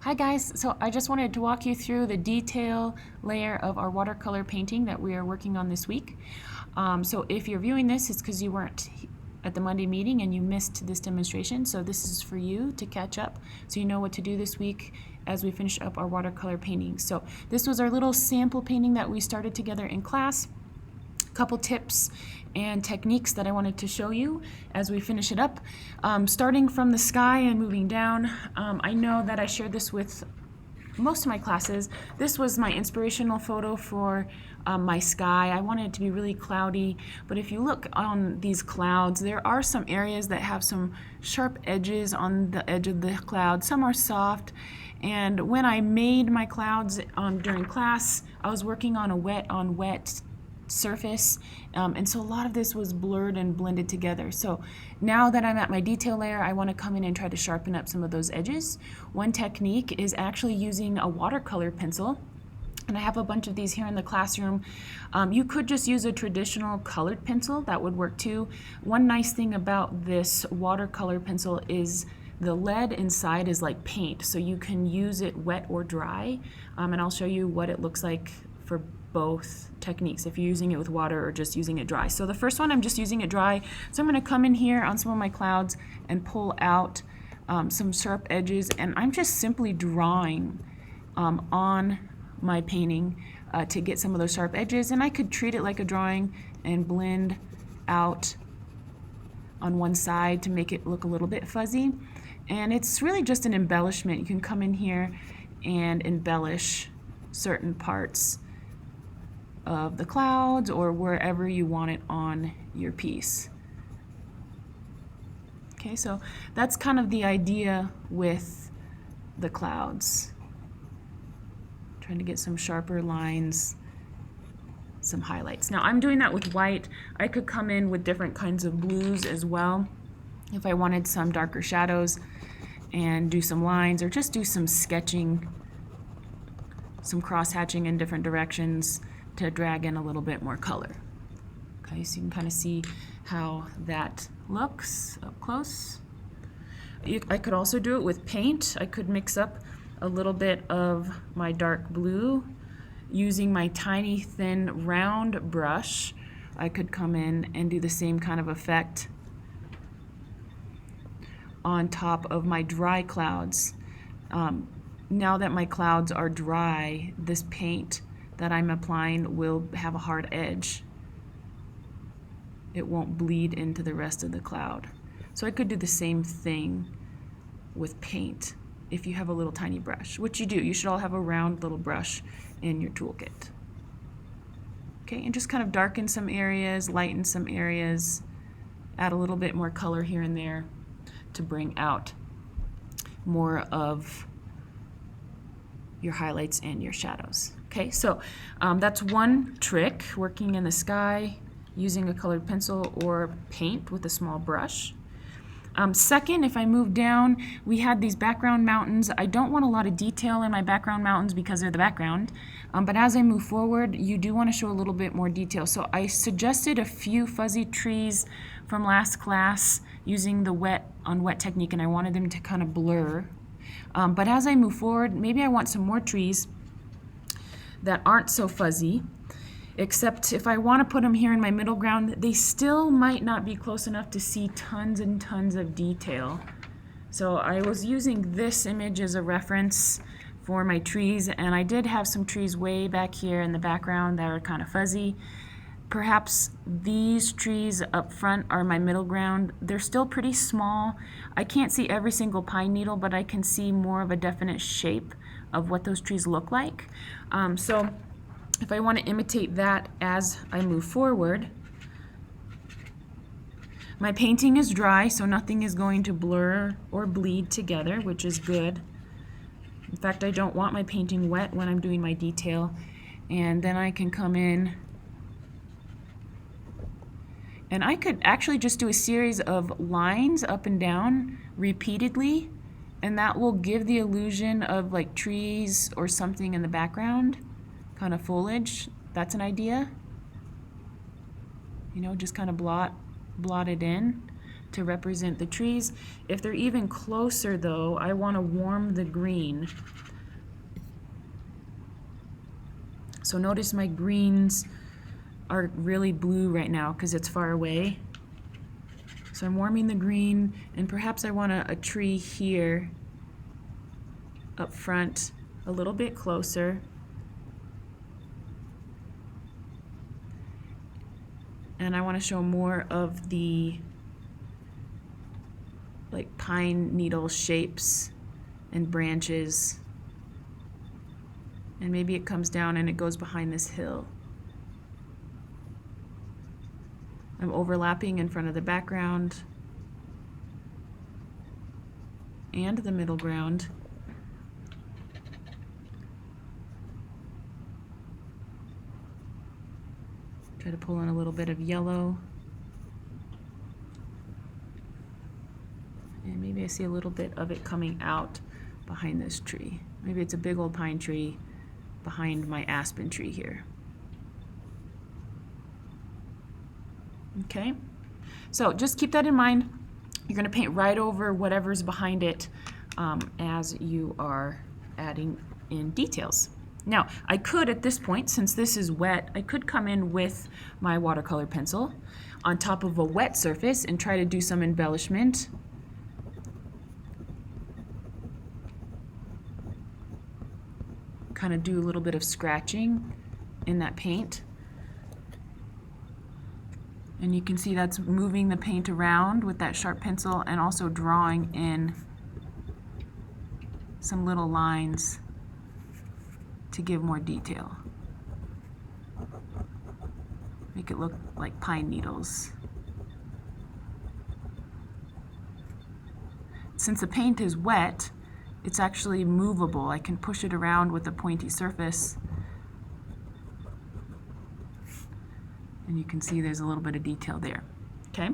Hi guys, so I just wanted to walk you through the detail layer of our watercolor painting that we are working on this week. So if you're viewing this, it's because you weren't at the Monday meeting and you missed this demonstration, so this is for you to catch up so you know what to do this week as we finish up our watercolor painting. So this was our little sample painting that we started together in class. Couple tips and techniques that I wanted to show you as we finish it up. Starting from the sky and moving down, I know that I shared this with most of my classes. This was my inspirational photo for my sky. I wanted it to be really cloudy, but if you look on these clouds, there are some areas that have some sharp edges on the edge of the cloud. Some are soft, and when I made my clouds during class, I was working on a wet on wet surface, and so a lot of this was blurred and blended together. So now that I'm at my detail layer, I want to come in and try to sharpen up some of those edges. One technique is actually using a watercolor pencil, and I have a bunch of these here in the classroom. You could just use a traditional colored pencil, that would work too. One nice thing about this watercolor pencil is the lead inside is like paint, so you can use it wet or dry, and I'll show you what it looks like for both techniques, if you're using it with water or just using it dry. So the first one, I'm just using it dry. So I'm going to come in here on some of my clouds and pull out some sharp edges, and I'm just simply drawing on my painting to get some of those sharp edges. And I could treat it like a drawing and blend out on one side to make it look a little bit fuzzy. And it's really just an embellishment. You can come in here and embellish certain parts of the clouds or wherever you want it on your piece. Okay, so that's kind of the idea with the clouds. Trying to get some sharper lines, some highlights. Now I'm doing that with white. I could come in with different kinds of blues as well if I wanted some darker shadows and do some lines or just do some sketching, some cross-hatching in different directions to drag in a little bit more color. Okay, so you can kind of see how that looks up close. I could also do it with paint. I could mix up a little bit of my dark blue using my tiny thin round brush. I could come in and do the same kind of effect on top of my dry clouds. Now that my clouds are dry, this paint that I'm applying will have a hard edge. It won't bleed into the rest of the cloud. So I could do the same thing with paint if you have a little tiny brush, which you do. You should all have a round little brush in your toolkit. Okay, and just kind of darken some areas, lighten some areas, add a little bit more color here and there to bring out more of your highlights and your shadows. Okay, so that's one trick, working in the sky using a colored pencil or paint with a small brush. Second, if I move down, we had these background mountains. I don't want a lot of detail in my background mountains because they're the background, but as I move forward, you do want to show a little bit more detail. So I suggested a few fuzzy trees from last class using the wet on wet technique, and I wanted them to kind of blur. But as I move forward, maybe I want some more trees that aren't so fuzzy, except if I want to put them here in my middle ground, they still might not be close enough to see tons and tons of detail. So I was using this image as a reference for my trees, and I did have some trees way back here in the background that are kind of fuzzy. Perhaps these trees up front are my middle ground. They're still pretty small. I can't see every single pine needle, but I can see more of a definite shape of what those trees look like. So if I want to imitate that as I move forward, my painting is dry, so nothing is going to blur or bleed together, which is good. In fact, I don't want my painting wet when I'm doing my detail. And then I can come in, and I could actually just do a series of lines up and down repeatedly, and that will give the illusion of like trees or something in the background, kind of foliage. That's an idea. You know, just kind of blot it in to represent the trees. If they're even closer though, I want to warm the green. So notice my greens are really blue right now because it's far away. So I'm warming the green, and perhaps I want a tree here up front a little bit closer. And I want to show more of the like pine needle shapes and branches. And maybe it comes down and it goes behind this hill. I'm overlapping in front of the background and the middle ground. Try to pull in a little bit of yellow. And maybe I see a little bit of it coming out behind this tree. Maybe it's a big old pine tree behind my aspen tree here. Okay, so just keep that in mind. You're going to paint right over whatever's behind it as you are adding in details. Now, I could at this point, since this is wet, I could come in with my watercolor pencil on top of a wet surface and try to do some embellishment. Kind of do a little bit of scratching in that paint. And you can see that's moving the paint around with that sharp pencil and also drawing in some little lines to give more detail. Make it look like pine needles. Since the paint is wet, it's actually movable. I can push it around with a pointy surface. And you can see there's a little bit of detail there. Okay,